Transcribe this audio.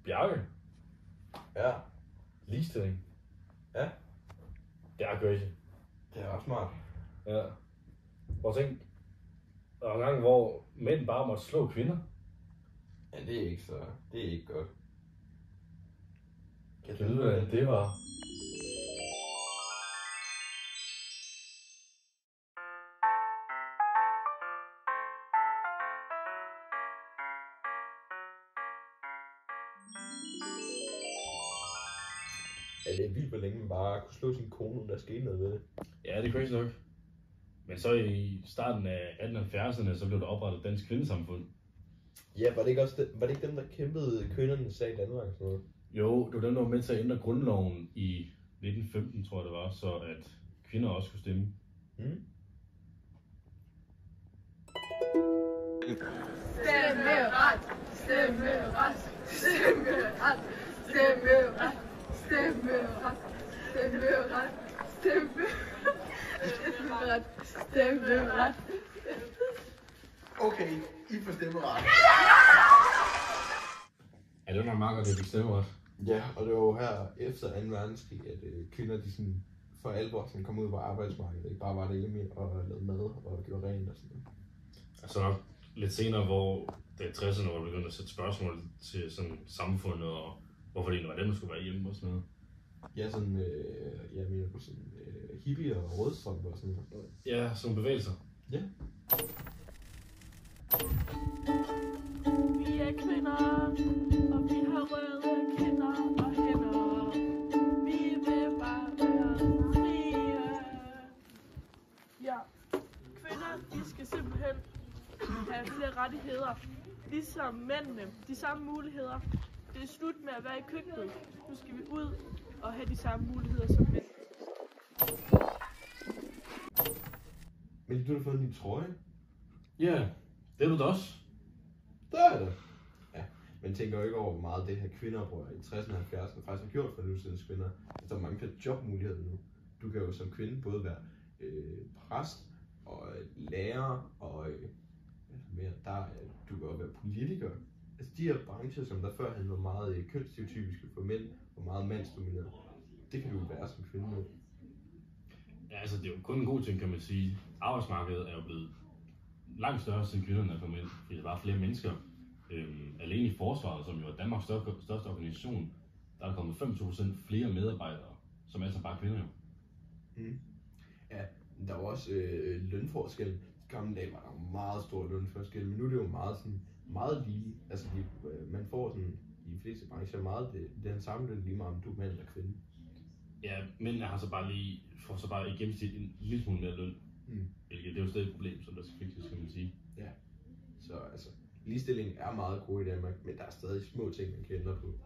Bjarke. Ja. Ligestilling. Ja. Det er crazy. Det er også smart. Ja. Og tænk, der var en gang, hvor mænd bare måtte slå kvinder. Ja, det er ikke godt. Kan du vide, hvordan det var? Ja, det er vildt, hvor længe man bare kunne slå sin kone, uden der skete noget ved det. Ja, det er crazy nok. Men så i starten af 1870'erne, så blev der oprettet Dansk Kvindesamfund. Ja, var det ikke dem, der kæmpede kvindernes sag i Danmark og sådan noget? Jo, det var dem, der var med til at ændre grundloven i 1915, tror jeg det var, så at kvinder også kunne stemme. Stemmeret, stemmeret, stemmeret, stemmeret, stemmeret, stemmeret, stemmeret, stemmeret. Okay, I får stemmeret. Ja, det var nok meget godt, at det stemmeret. Ja, og det var jo her efter 2. verdenskrig, at kvinder de sådan for alvor sådan kom ud på arbejdsmarkedet. Ikke bare var derhjemme og lavede mad og gjorde rent og sådan noget. Altså nok lidt senere, hvor det 60'erne var begyndt at sætte spørgsmål til sådan samfundet, og hvorfor det egentlig var dem, der skulle være hjemme og sådan noget. Ja, sådan, jeg mener på sådan hippie og rødstrømpe og sådan noget. Ja, som bevægelser. Ja. Vi er kvinder, og vi har røde kinder og hænder. Vi vil bare være frie. Ja, kvinder, de skal simpelthen have flere rettigheder. Ligesom mændene, de samme muligheder. Det er slut med at være i køkkenet. Nu skal vi ud og have de samme muligheder som mænd. Men du har fået en ny trøje. Ja, det er du da også. Der er det. Ja, men tænker jo ikke over, hvor meget det her kvindeoprør i 60'erne og 70'erne faktisk har gjort for nutidens kvinder. Altså, der er mange flere jobmuligheder nu. Du kan jo som kvinde både være præst og lærer og mere. Du kan også være politiker. Altså de her brancher, som der førhen var meget kønsstereotypiske for mænd og meget mandsdomineret, det kan du jo være som kvinde nu. Ja, altså det er jo kun en god ting, kan man sige. Arbejdsmarkedet er jo blevet langt større siden kvinderne er for mænd, fordi der var flere mennesker. Alene i forsvaret, som jo er Danmarks største organisation, der er kommet 25% flere medarbejdere, som altså bare kvinder jo. Ja, der var også lønforskel. I gamle dage var der meget stor lønforskel, men nu er det jo meget lige. Altså man får sådan i de fleste brancher meget det er en samme løn lige meget om du er mand eller kvinde. Ja, mændene har får så bare i gennemsnit en lille smule mere løn. Hvilket det er jo stadig et problem, som der skal fikses, kan man sige. Ja, så altså ligestilling er meget god i Danmark, men der er stadig små ting, man kan ændre på.